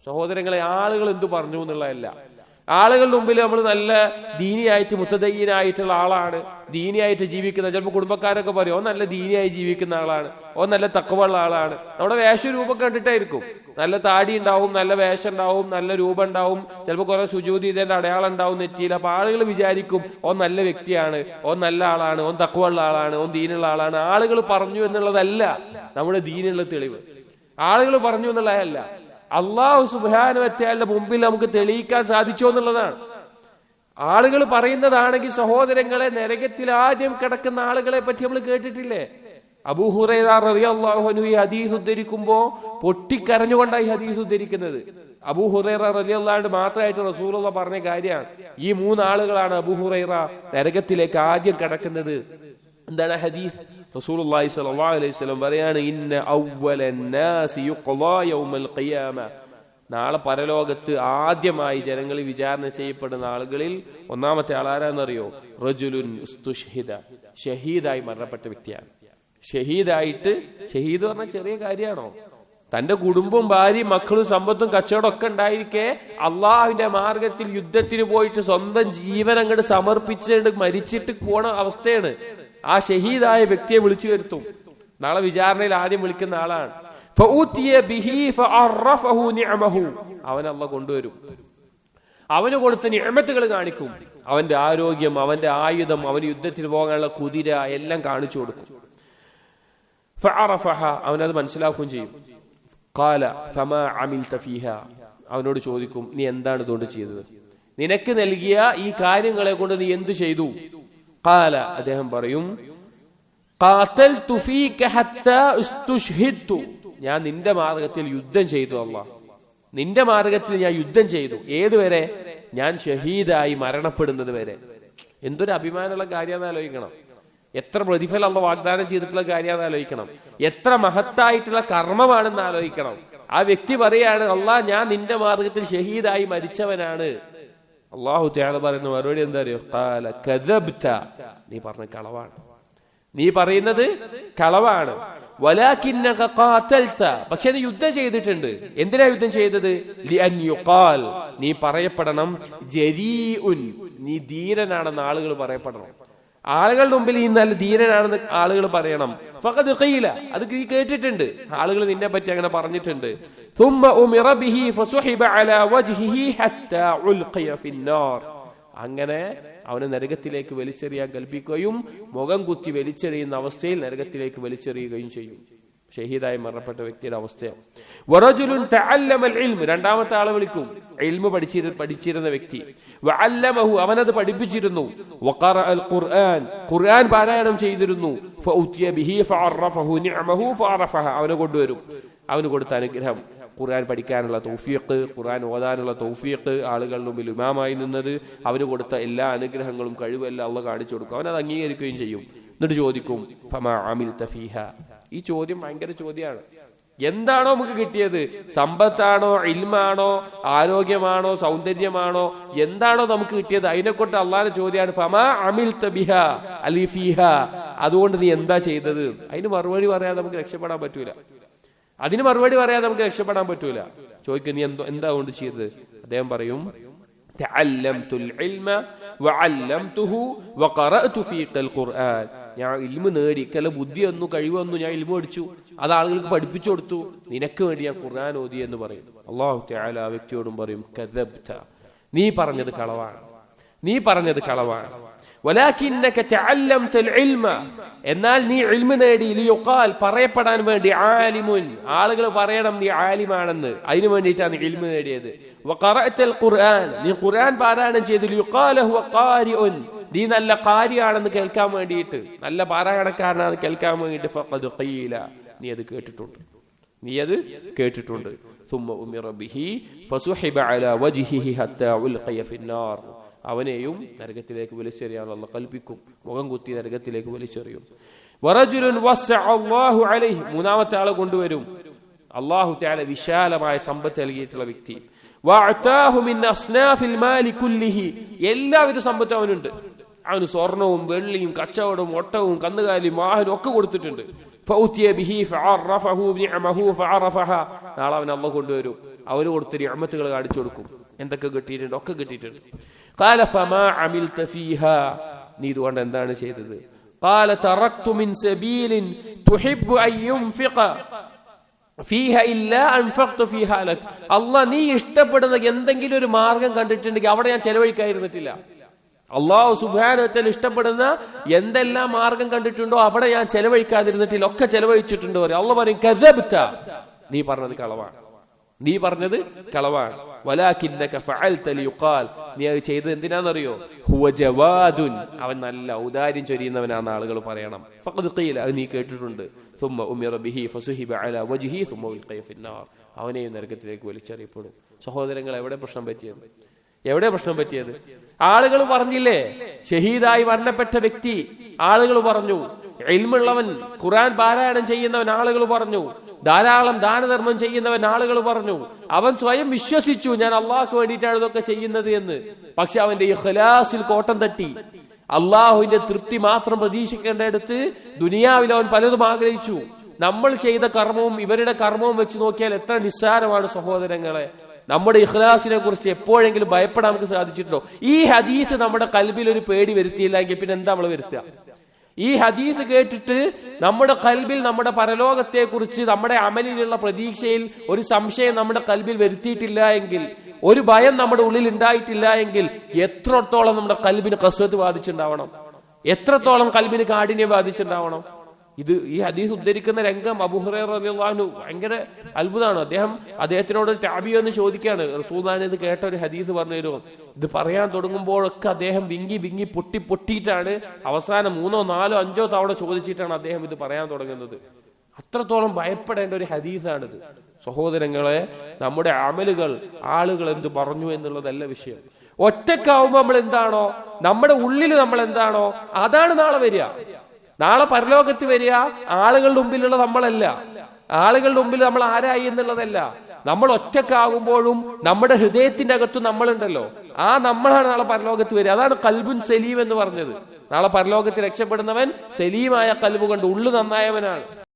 സഹോദരങ്ങളെ, ആളുകൾ എന്തു പറഞ്ഞു എന്നുള്ളതല്ല. ആളുകളുടെ മുമ്പിൽ നമ്മൾ നല്ല ദീനിയായിട്ട് മുത്തദയ്യനായിട്ടുള്ള ആളാണ്, ദീനിയായിട്ട് ജീവിക്കുന്ന, ചിലപ്പോൾ കുടുംബക്കാരൊക്കെ പറയും ഓ നല്ല ദീനിയായി ജീവിക്കുന്ന ആളാണ്, ഓ നല്ല തഖ്വയുള്ള ആളാണ്. നമ്മുടെ വേഷരൂപം കണ്ടിട്ടായിരിക്കും. നല്ല താടി ഉണ്ടാവും, നല്ല വേഷം ഉണ്ടാവും, നല്ല രൂപം ഉണ്ടാവും, ചിലപ്പോൾ കുറെ സുജൂദ് ചെയ്തതിന്റെ അടയാളം ഉണ്ടാവും നെറ്റിയിൽ. അപ്പൊ ആളുകൾ വിചാരിക്കും ഓ നല്ല വ്യക്തിയാണ്, ഓ നല്ല ആളാണ്, ഓൻ തഖ്വയുള്ള ആളാണ്, ഓൻ ദീനുള്ള ആളാണ്. ആളുകൾ പറഞ്ഞു എന്നുള്ളതല്ല നമ്മുടെ ദീനുള്ള തെളിവ്. ആളുകൾ പറഞ്ഞു എന്നുള്ളതല്ല, അല്ലാഹു സുബ്ഹാനഹു വ തആലയുടെ മുമ്പിൽ നമുക്ക് തെളിയിക്കാൻ സാധിച്ചോ എന്നുള്ളതാണ്. ആളുകൾ പറയുന്നതാണെങ്കിൽ സഹോദരങ്ങളെ, നരകത്തിൽ ആദ്യം കിടക്കുന്ന ആളുകളെ പറ്റി നമ്മൾ കേട്ടിട്ടില്ലേ? അബൂ ഹുറൈറ റളിയല്ലാഹു അൻഹു ഈ ഹദീസ് ഉദ്ധരിക്കുമ്പോ പൊട്ടിക്കരഞ്ഞുകൊണ്ടാണ് ഈ ഹദീസ് ഉദ്ധരിക്കുന്നത്. അബൂ ഹുറൈറ റളിയല്ലാഹു അൻഹു മാത്രമായിട്ട് റസൂലുള്ളാഹി പറഞ്ഞ കാര്യമാണ്. ഈ 3 ആളുകളാണ് അബൂ ഹുറൈറ നരകത്തിലേക്ക് ആദ്യം കിടക്കുന്നത്. എന്താണ് ഹദീസ്? റസൂലുള്ളാഹി സ്വല്ലല്ലാഹു അലൈഹി വസല്ലം പറയാണ്, ഇന്ന അവ്വലൻ നാസി യുഖ്ളാ യൗമൽ ഖിയാമ, നാളെ പരലോകത്ത് ആദ്യമായി ജനങ്ങൾ വിചാരണ ചെയ്യപ്പെടുന്ന ആളുകളിൽ ഒന്നാമത്തെ ആളാരാന്നറിയോ? റജുലുൻ ഉസ്തുഷ്ഹിദ, ഷഹീദായി മരണപ്പെട്ട വ്യക്തിയാണ്. ഷഹീദായിട്ട്, ഷഹീദ് പറഞ്ഞാൽ ചെറിയ കാര്യമാണോ? തന്റെ കുടുംബവും ഭാര്യയും മക്കളും സമ്പത്തും കച്ചവടം ഒക്കെ ഉണ്ടായിരിക്കെ അള്ളാഹുവിന്റെ മാർഗത്തിൽ യുദ്ധത്തിന് പോയിട്ട് സ്വന്തം ജീവൻ അങ്ങോട്ട് സമർപ്പിച്ചിട്ട് മരിച്ചിട്ട് പോണ അവസ്ഥയാണ്. ആ ഷഹീദായ വ്യക്തിയെ വിളിച്ചു വരുത്തും. നാളെ വിചാരണയിൽ ആദ്യം വിളിക്കുന്ന ആളാണ്. അവൻ അള്ളാഹ് കൊണ്ടുവരും. അവന് കൊടുത്ത നിഅമത്തുകൾ കാണിക്കും. അവന്റെ ആരോഗ്യം, അവന്റെ ആയുധം, അവന് യുദ്ധത്തിന് പോകാനുള്ള കുതിര എല്ലാം കാണിച്ചു കൊടുക്കും. അവനത് മനസ്സിലാക്കുകയും ചെയ്യും. ഖാല ഫമാ അമിൽത ഫീഹാ, അവനോട് ചോദിക്കും നീ എന്താണ് ഇതുകൊണ്ട് ചെയ്തത്? നിനക്ക് നൽകിയ ഈ കാര്യങ്ങളെ കൊണ്ട് നീ എന്തു ചെയ്തു? ഖാല, അദ്ദേഹം പറയും ഖാതൽതു ഫീക ഹത്താ ഉസ്തുഷ്ഹിദ്തു, ഞാൻ നിന്റെ മാർഗത്തിൽ യുദ്ധം ചെയ്തു. അല്ലാഹ്, നിന്റെ മാർഗത്തിൽ ഞാൻ യുദ്ധം ചെയ്തു. ഏതുവരെ? ഞാൻ ഷഹീദായി മരണപ്പെടുന്നത് വരെ. എന്തൊരു അഭിമാനമുള്ള കാര്യമാണെന്ന് ആലോചിക്കണം. എത്ര പ്രതിഫലം അള്ളാഹ് വാഗ്ദാനം ചെയ്തിട്ടുള്ള കാര്യമാണെന്ന് ആലോചിക്കണം. എത്ര മഹത്തായിട്ടുള്ള കർമ്മമാണെന്ന് ആലോചിക്കണം. ആ വ്യക്തി പറയാണ്, അള്ളാഹ് ഞാൻ നിന്റെ മാർഗത്തിൽ ഷഹീദായി മരിച്ചവനാണ്. അല്ലാഹു തആല പറയുന്ന മറുപടി എന്താ അറിയോ? ഖാല കദബ്ത, നീ പറഞ്ഞ കളവാണ്, നീ പറയുന്നത് കളവാണ്. വലാകിന്നക ഖാതൽത, പക്ഷെ നീ യുദ്ധം ചെയ്തിട്ടുണ്ട്. എന്തിനാ യുദ്ധം ചെയ്തത്? ലിഅൻ യുഖാൽ, നീ പറയപ്പെടണം ജരീഉൻ, നീ ധീരനാണെന്ന് ആളുകൾ പറയപ്പെടണം. ആളുകളുടെ മുമ്പിൽ ഈ നല്ല ധീരനാണെന്ന് ആളുകൾ പറയണം. ഫഖദ് ഖീല, അത് നീ കേട്ടിട്ടുണ്ട്, ആളുകൾ നിന്നെ പറ്റി അങ്ങനെ പറഞ്ഞിട്ടുണ്ട്. ثم أمر به فسحب على وجهه حتى ألقي في النار, അങ്ങനെ അവനെ നരകത്തിലേക്ക് വലിച്ചെറിയാൻ കൽപ്പിക്കുകയും മുഖം കുത്തി വലിച്ചെറിയുന്ന അവസ്ഥയിൽ നരകത്തിലേക്ക് വലിച്ചെറിയുകയും ചെയ്യും. ഷഹീദായി മരണപ്പെട്ട വ്യക്തിയുടെ അവസ്ഥയാണ്. വറജുലുൻ തഅല്ലമൽ ഇൽമ, രണ്ടാമത്തെ ആളെ വിളിക്കും. ഇൽമ പഠിച്ചിരുന്ന വ്യക്തി. വഅല്ലമഹു, അവനത് പഠിപ്പിച്ചിരുന്നു. വഖറഅൽ ഖുർആൻ, ഖുർആൻ പാരായണം ചെയ്തിരുന്നു. ഫഉതിയ ബിഹി ഫഅറഫഹു നിഅമഹു ഫഅറഫഹ, അവനെ കൊണ്ടുവരും. അവന് കൊടുത്ത അനുഗ്രഹം, ഖുർആൻ പഠിക്കാനുള്ള തൗഫീഖ്, ഖുർആൻ ഓതാനുള്ള തൗഫീഖ്, ആളുകളുടെ മുമ്പിൽ ഇമാമായി നിന്നത്, അവന് കൊടുത്ത എല്ലാ അനുഗ്രഹങ്ങളും കഴിവെല്ലാം അള്ളാഹ് കാണിച്ചു കൊടുക്കും. അവനത് അംഗീകരിക്കുകയും ചെയ്യും. എന്നിട്ട് ചോദിക്കും ഫമാ അമിൽത ഫീഹാ. ഈ ചോദ്യം ഭയങ്കര ചോദ്യമാണ്. എന്താണോ നമുക്ക് കിട്ടിയത്, സമ്പത്താണോ, ഇൽമാണോ, ആരോഗ്യമാണോ, സൗന്ദര്യമാണോ, എന്താണോ നമുക്ക് കിട്ടിയത്, അതിനെക്കൊണ്ട് അള്ളാഹുവിന്റെ ചോദ്യമാണ് ഫമാ അമിൽത ബിഹാ അലി ഫീഹാ, അതുകൊണ്ട് നീ എന്താ ചെയ്തത്? അതിന് മറുപടി പറയാതെ നമുക്ക് രക്ഷപ്പെടാൻ പറ്റൂല. അതിന് മറുപടി പറയാതെ നമുക്ക് രക്ഷപ്പെടാൻ പറ്റൂല. ചോദിക്കുക നീ എന്താ കൊണ്ട് ചെയ്തത്? അദ്ദേഹം പറയും തഅല്ലംതുൽ ഇൽമ വഅല്ലംതുഹു വഖറഅതു ഫീഖൽ ഖുർആൻ, ഞാൻ ഇൽമു നേടി, കല ബുദ്ധി വന്നു, കഴിവ് വന്നു, ഞാൻ ഇൽമു പഠിച്ചു, അത് ആളുകൾക്ക് പഠിപ്പിച്ചു കൊടുത്തു, നിനക്ക് വേണ്ടി ഞാൻ ഖുർആൻ ഓതി എന്ന് പറയും. അല്ലാഹു തആല ആ വ്യക്തിയോടും പറയും കദബ്ത, നീ പറഞ്ഞത് കളവാണ്, നീ പറഞ്ഞത് കളവാണ്. വലാകിന്നക തഅല്ലംതുൽ ഇൽമ, എന്നാൽ നീ ഇൽമു നേടി, ലിയുഖാൽ, പറയപ്പെടാൻ വേണ്ടി, ആലിമുൻ, ആളുകൾ പറയണം നീ ആലിമാണെന്ന്, അതിനു വേണ്ടിയിട്ടാണ് നീ ഇൽമു നേടിയത്. വഖറഅതൽ ഖുർആൻ, നീ ഖുർആൻ പാരായണം ചെയ്തു, ലിയുഖാല ഹുവ ഖാരിഉൻ, നീ നല്ല ഖാരിയാണെന്ന് കേൾക്കാൻ വേണ്ടിയിട്ട്, നല്ല പാരായണക്കാരനാണെന്ന് കേൾക്കാൻ വേണ്ടിയിട്ട്. ഫഖദ് ഖീല, നീ അത് കേട്ടിട്ടുണ്ട്, നീ അത് കേട്ടിട്ടുണ്ട്. ثم أمر به فسحب على وجهه حتى ألقي في النار, അവനെയും നരകത്തിലേക്ക് വലിച്ചെറിയാൻ അല്ലാഹ് കൽപ്പിക്കും. മുഖം കുത്തി നരകത്തിലേക്ക് വലിച്ചെറിയും. വറജുലുൻ വസ്അ അല്ലാഹു അലൈഹി, മൂന്നാമത്തെ ആളെ കൊണ്ടുവരും. അല്ലാഹു തആല വിശാലമായ സമ്പത്ത് നൽകിയിട്ടുള്ള വ്യക്തി. വഅതാഹു മിൻ അസ്നാഫിൽ മാലി കുല്ലിഹി, എല്ലാവിധ സമ്പത്തും അവനുണ്ട്. അവന് സ്വർണവും വെള്ളിയും കച്ചവടവും ഒട്ടവും കന്നുകാലിയും വാഹനവും ഒക്കെ കൊടുത്തിട്ടുണ്ട്. നാളെ അവൻ അള്ളാഹു കൊണ്ടുവരും, അവന് കൊടുത്ത നിഅമത്തുകൾ കാണിച്ചു കൊടുക്കും. എന്തൊക്കെ കിട്ടിയിട്ടുണ്ട്? ഒക്കെ കിട്ടിയിട്ടുണ്ട്. ഖാല ഫമാ അമിൽത ഫീഹാ, നീ ഇതുകൊണ്ട് എന്താണ് ചെയ്തത്? ഖാല തറക്തു മിൻ സബീലിൻ തുഹിബ്ബു അൻ യുൻഫിഖ ഫീഹാ ഇല്ലാ അൻഫഖ്തു ഫീഹാ ലക്. അല്ലാഹ് നീ ഇഷ്ടപ്പെടുന്ന എന്തെങ്കിലും ഒരു മാർഗം കണ്ടിട്ടുണ്ടെങ്കിൽ അവിടെ ഞാൻ ചെലവഴിക്കാതിരുന്നിട്ടില്ല. അള്ളാഹു സുബ്ഹാനഹു വ തആല ഇഷ്ടപ്പെടുന്ന എന്തെല്ലാം മാർഗം കണ്ടിട്ടുണ്ടോ അവിടെ ഞാൻ ചെലവഴിക്കാതിരുന്നിട്ടില്ല, ഒക്കെ ചെലവഴിച്ചിട്ടുണ്ട്. അള്ളാഹ് പറയും കദബ്ത, നീ പറഞ്ഞത് കളവാണ്, നീ പറഞ്ഞത് കളവാണ്. വലാകിന്നക ഫഅൽത ലിയുഖാൽ, നീ അത് ചെയ്തത് എന്തിനാണെന്നറിയോ? ഹുവ ജവാദുൻ, അവൻ നല്ല ഔദാര്യം ചൊരിയുന്നവനാണെന്ന് ആളുകൾ പറയണം. ഫഖദ് ഖീല, അത് നീ കേട്ടിട്ടുണ്ട്. സുമ്മ ഉമിറ ബിഹി ഫസുഹിബ അലാ വജ്ഹി സുമ്മ ഉൽഖിയ ഫിന്നാർ, അവനെ നരകത്തിലേക്ക് വലിച്ചെറിയപ്പെടും. സഹോദരങ്ങൾ, എവിടെ പ്രശ്നം പറ്റിയത്? എവിടെ പ്രശ്നം പറ്റിയത്? ആളുകൾ പറഞ്ഞില്ലേ, ഷഹീദായി മരണപ്പെട്ട വ്യക്തി, ആളുകൾ പറഞ്ഞു. ഇൽമുള്ളവൻ, ഖുർആൻ പാരായണം ചെയ്യുന്നവൻ, ആളുകൾ പറഞ്ഞു. ധാരാളം ദാനധർമ്മം ചെയ്യുന്നവൻ, ആളുകൾ പറഞ്ഞു. അവൻ സ്വയം വിശ്വസിച്ചു ഞാൻ അള്ളാഹ്ക്ക് വേണ്ടിയിട്ടാണ് ഇതൊക്കെ ചെയ്യുന്നത് എന്ന്. പക്ഷെ അവന്റെ ഇഖ്ലാസിൽ കോട്ടം തട്ടി. അള്ളാഹുവിന്റെ തൃപ്തി മാത്രം പ്രതീക്ഷിക്കേണ്ടടുത്ത് ദുനിയാവിൽ അവൻ പലതും ആഗ്രഹിച്ചു. നമ്മൾ ചെയ്ത കർമ്മവും ഇവരുടെ കർമ്മവും വെച്ച് നോക്കിയാൽ എത്ര നിസ്സാരമാണ് സഹോദരങ്ങളെ. നമ്മുടെ ഇഖ്ലാസിനെ കുറിച്ച് എപ്പോഴെങ്കിലും ഭയപ്പെടാൻ നമുക്ക് സാധിച്ചിട്ടുണ്ടോ? ഈ ഹദീസ് നമ്മുടെ കൽബിൽ ഒരു പേടി വരുത്തിയില്ലെങ്കിൽ പിന്നെ എന്താ നമ്മൾ വരുത്തുക? ഈ ഹദീസ് കേട്ടിട്ട് നമ്മുടെ കൽബിൽ നമ്മുടെ പരലോകത്തെ കുറിച്ച്, നമ്മുടെ അമലിലുള്ള പ്രതീക്ഷയിൽ ഒരു സംശയം നമ്മുടെ കൽബിൽ വരുത്തിയിട്ടില്ല എങ്കിൽ, ഒരു ഭയം നമ്മുടെ ഉള്ളിൽ ഉണ്ടായിട്ടില്ല എങ്കിൽ എത്രത്തോളം നമ്മുടെ കൽബിന് ഖസ്വത്ത് ബാധിച്ചിട്ടുണ്ടാവണം, എത്രത്തോളം കൽബിന് കാഠിന്യം ബാധിച്ചിട്ടുണ്ടാവണം. ഈ ഹദീസ് ഉദ്ധരിക്കുന്ന രംഗം അബൂ ഹുറൈറ റളിയല്ലാഹു അൻഹു ഭയങ്കര അത്ഭുതമാണ്. അദ്ദേഹത്തിനോട് താബിഈ എന്ന് ചോദിക്കുകയാണ്, റസൂലുള്ളാഹി ഇത് കേട്ട ഒരു ഹദീസ് പറഞ്ഞു തരുമോ? ഇത് പറയാൻ തുടങ്ങുമ്പോഴൊക്കെ അദ്ദേഹം വിങ്ങി പൊട്ടിയിട്ടാണ് അവസാനം 3, 4, 5 തവണ ചോദിച്ചിട്ടാണ് അദ്ദേഹം ഇത് പറയാൻ തുടങ്ങുന്നത്. അത്രത്തോളം ഭയപ്പെടേണ്ട ഒരു ഹദീസാണിത്. സഹോദരങ്ങളെ, നമ്മുടെ അമലുകൾ ആളുകൾ എന്ത് പറഞ്ഞു എന്നുള്ളതല്ല വിഷയം. ഒറ്റക്കാവുമ്പോൾ നമ്മൾ എന്താണോ, നമ്മുടെ ഉള്ളിൽ നമ്മൾ എന്താണോ, അതാണ് നാളെ വരിക. നാളെ പരലോകത്ത് വരിക ആളുകളുടെ മുമ്പിലുള്ള നമ്മളല്ല, ആളുകളുടെ മുമ്പിൽ നമ്മൾ ആരായി എന്നുള്ളതല്ല. നമ്മൾ ഒറ്റക്കാകുമ്പോഴും നമ്മുടെ ഹൃദയത്തിന്റെ അകത്ത് നമ്മളുണ്ടല്ലോ, ആ നമ്മളാണ് നാളെ പരലോകത്ത് വരിക. അതാണ് ഖൽബുൻ സലീം എന്ന് പറഞ്ഞത്. നാളെ പരലോകത്ത് രക്ഷപ്പെടുന്നവൻ സലീമായ ഖൽബ് കൊണ്ട് ഉള്ളു നന്നായവനാണ്.